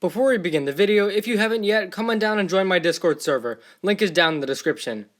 Before we begin the video, if you haven't yet, come on down and join my Discord server. Link is down in the description.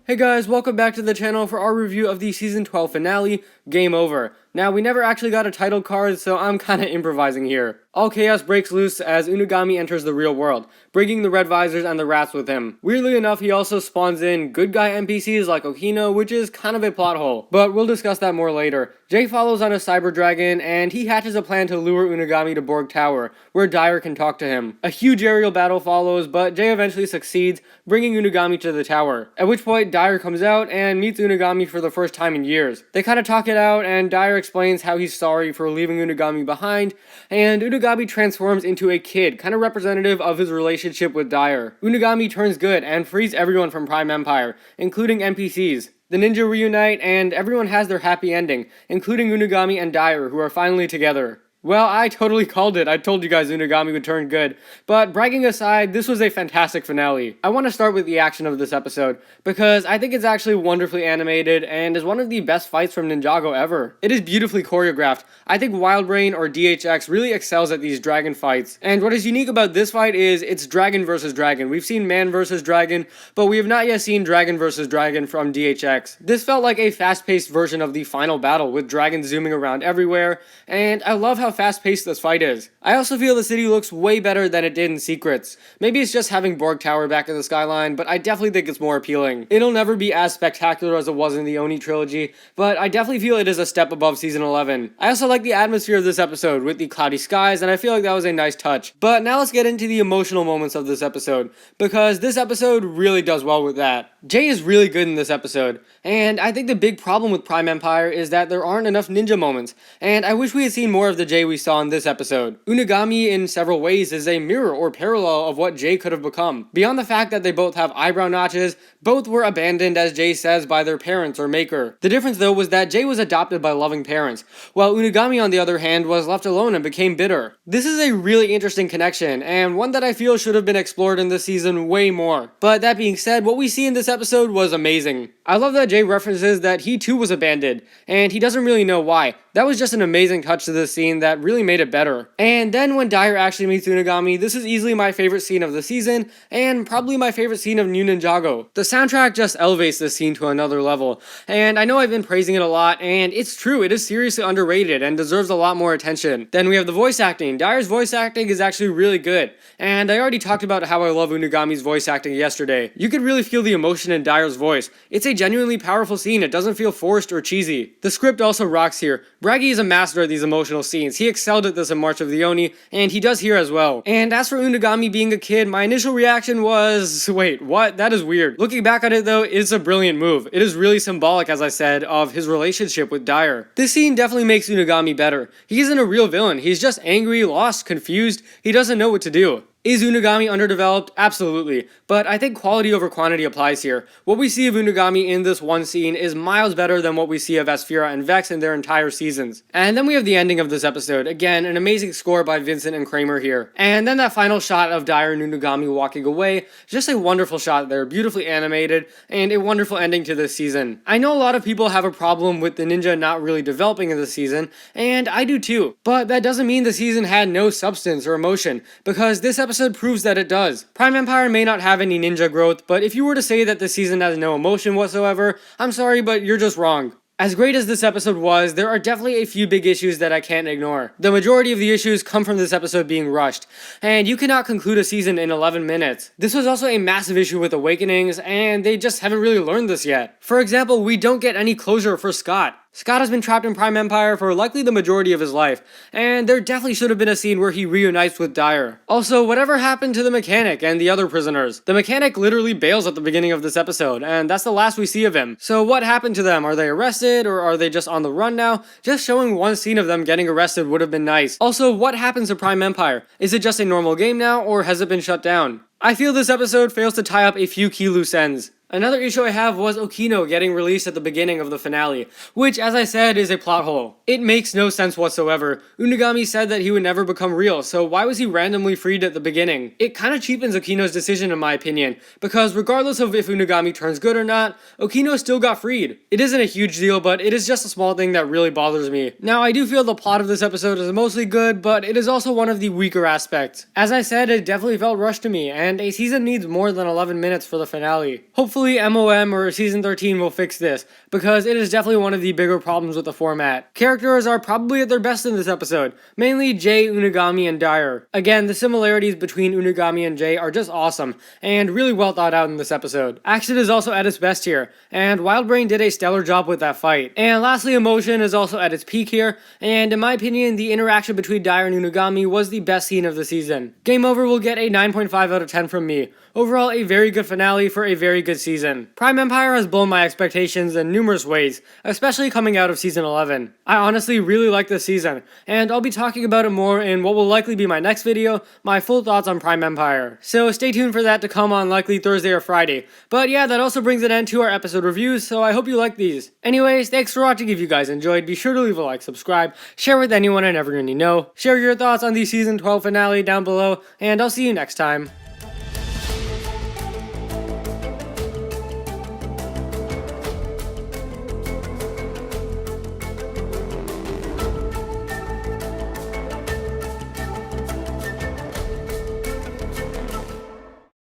Hey guys, welcome back to the channel for our review of the Season 12 finale, Game Over. Now, we never actually got a title card, so I'm kinda improvising here. All chaos breaks loose as Unagami enters the real world, bringing the Red Visors and the rats with him. Weirdly enough, he also spawns in good guy NPCs like Okino, which is kind of a plot hole, but we'll discuss that more later. Jay follows on a cyber dragon, and he hatches a plan to lure Unagami to Borg Tower, where Dyer can talk to him. A huge aerial battle follows, but Jay eventually succeeds, bringing Unagami to the tower. At which point, Dyer comes out and meets Unagami for the first time in years. They kinda talk it out, and Dyer explains how he's sorry for leaving Unagami behind, and Unagami transforms into a kid, kinda representative of his relationship with Dyer. Unagami turns good and frees everyone from Prime Empire, including NPCs. The ninja reunite, and everyone has their happy ending, including Unagami and Dyer, who are finally together. Well, I totally called it. I told you guys Unagami would turn good. But bragging aside, this was a fantastic finale. I want to start with the action of this episode, because I think it's actually wonderfully animated and is one of the best fights from Ninjago ever. It is beautifully choreographed. I think Wildbrain or DHX really excels at these dragon fights. And what is unique about this fight is it's dragon versus dragon. We've seen man versus dragon, but we have not yet seen dragon versus dragon from DHX. This felt like a fast-paced version of the final battle, with dragons zooming around everywhere, and I love how fast-paced this fight is. I also feel the city looks way better than it did in Secrets. Maybe it's just having Borg Tower back in the skyline, but I definitely think it's more appealing. It'll never be as spectacular as it was in the Oni trilogy, but I definitely feel it is a step above Season 11. I also like the atmosphere of this episode with the cloudy skies, and I feel like that was a nice touch. But now let's get into the emotional moments of this episode, because this episode really does well with that. Jay is really good in this episode, and I think the big problem with Prime Empire is that there aren't enough ninja moments, and I wish we had seen more of the Jay we saw in this episode. Unagami in several ways is a mirror or parallel of what Jay could have become. Beyond the fact that they both have eyebrow notches, both were abandoned, as Jay says, by their parents or maker. The difference though was that Jay was adopted by loving parents, while Unagami on the other hand was left alone and became bitter. This is a really interesting connection, and one that I feel should have been explored in this season way more. But that being said, what we see in this episode was amazing. I love that Jay references that he too was abandoned, and he doesn't really know why. That was just an amazing touch to this scene that really made it better. And then when Dyer actually meets Unagami, this is easily my favorite scene of the season, and probably my favorite scene of New Ninjago. The soundtrack just elevates this scene to another level, and I know I've been praising it a lot, and it's true, it is seriously underrated and deserves a lot more attention. Then we have the voice acting. Dyer's voice acting is actually really good, and I already talked about how I love Unagami's voice acting yesterday. You could really feel the emotion in Dyer's voice. It's a genuinely powerful scene. It doesn't feel forced or cheesy. The script also rocks here. Braggy is a master at these emotional scenes. He excelled at this in March of the Oni, and he does here as well. And as for Unagami being a kid, my initial reaction was, wait, what? That is weird. Looking back at it though, it's a brilliant move. It is really symbolic, as I said, of his relationship with Dyer. This scene definitely makes Unagami better. He isn't a real villain. He's just angry, lost, confused. He doesn't know what to do. Is Unagami underdeveloped? Absolutely. But I think quality over quantity applies here. What we see of Unagami in this one scene is miles better than what we see of Asphira and Vex in their entire seasons. And then we have the ending of this episode. Again, an amazing score by Vincent and Kramer here. And then that final shot of Dyer and Unagami walking away. Just a wonderful shot there, beautifully animated, and a wonderful ending to this season. I know a lot of people have a problem with the ninja not really developing in this season, and I do too. But that doesn't mean the season had no substance or emotion, because this episode proves that it does. Prime Empire may not have any ninja growth, but if you were to say that the season has no emotion whatsoever, I'm sorry, but you're just wrong. As great as this episode was, there are definitely a few big issues that I can't ignore. The majority of the issues come from this episode being rushed, and you cannot conclude a season in 11 minutes. This was also a massive issue with Awakenings, and they just haven't really learned this yet. For example, we don't get any closure for Scott. Scott has been trapped in Prime Empire for likely the majority of his life, and there definitely should have been a scene where he reunites with Dyer. Also, whatever happened to the mechanic and the other prisoners? The mechanic literally bails at the beginning of this episode, and that's the last we see of him. So what happened to them? Are they arrested, or are they just on the run now? Just showing one scene of them getting arrested would have been nice. Also, what happens to Prime Empire? Is it just a normal game now, or has it been shut down? I feel this episode fails to tie up a few key loose ends. Another issue I have was Okino getting released at the beginning of the finale, which, as I said, is a plot hole. It makes no sense whatsoever. Unagami said that he would never become real, so why was he randomly freed at the beginning? It kinda cheapens Okino's decision in my opinion, because regardless of if Unagami turns good or not, Okino still got freed. It isn't a huge deal, but it is just a small thing that really bothers me. Now, I do feel the plot of this episode is mostly good, but it is also one of the weaker aspects. As I said, it definitely felt rushed to me, and a season needs more than 11 minutes for the finale. Hopefully MOM or Season 13 will fix this, because it is definitely one of the bigger problems with the format. Characters are probably at their best in this episode, mainly Jay, Unagami, and Dyer. Again, the similarities between Unagami and Jay are just awesome, and really well thought out in this episode. Action is also at its best here, and Wildbrain did a stellar job with that fight. And lastly, emotion is also at its peak here, and in my opinion, the interaction between Dyer and Unagami was the best scene of the season. Game Over will get a 9.5 out of 10 from me. Overall, a very good finale for a very good season. Prime Empire has blown my expectations in numerous ways, especially coming out of Season 11. I honestly really like this season, and I'll be talking about it more in what will likely be my next video, my full thoughts on Prime Empire. So stay tuned for that to come on likely Thursday or Friday. But yeah, that also brings an end to our episode reviews, so I hope you like these. Anyways, thanks for watching. If you guys enjoyed, be sure to leave a like, subscribe, share with anyone and everyone you know, share your thoughts on the Season 12 finale down below, and I'll see you next time.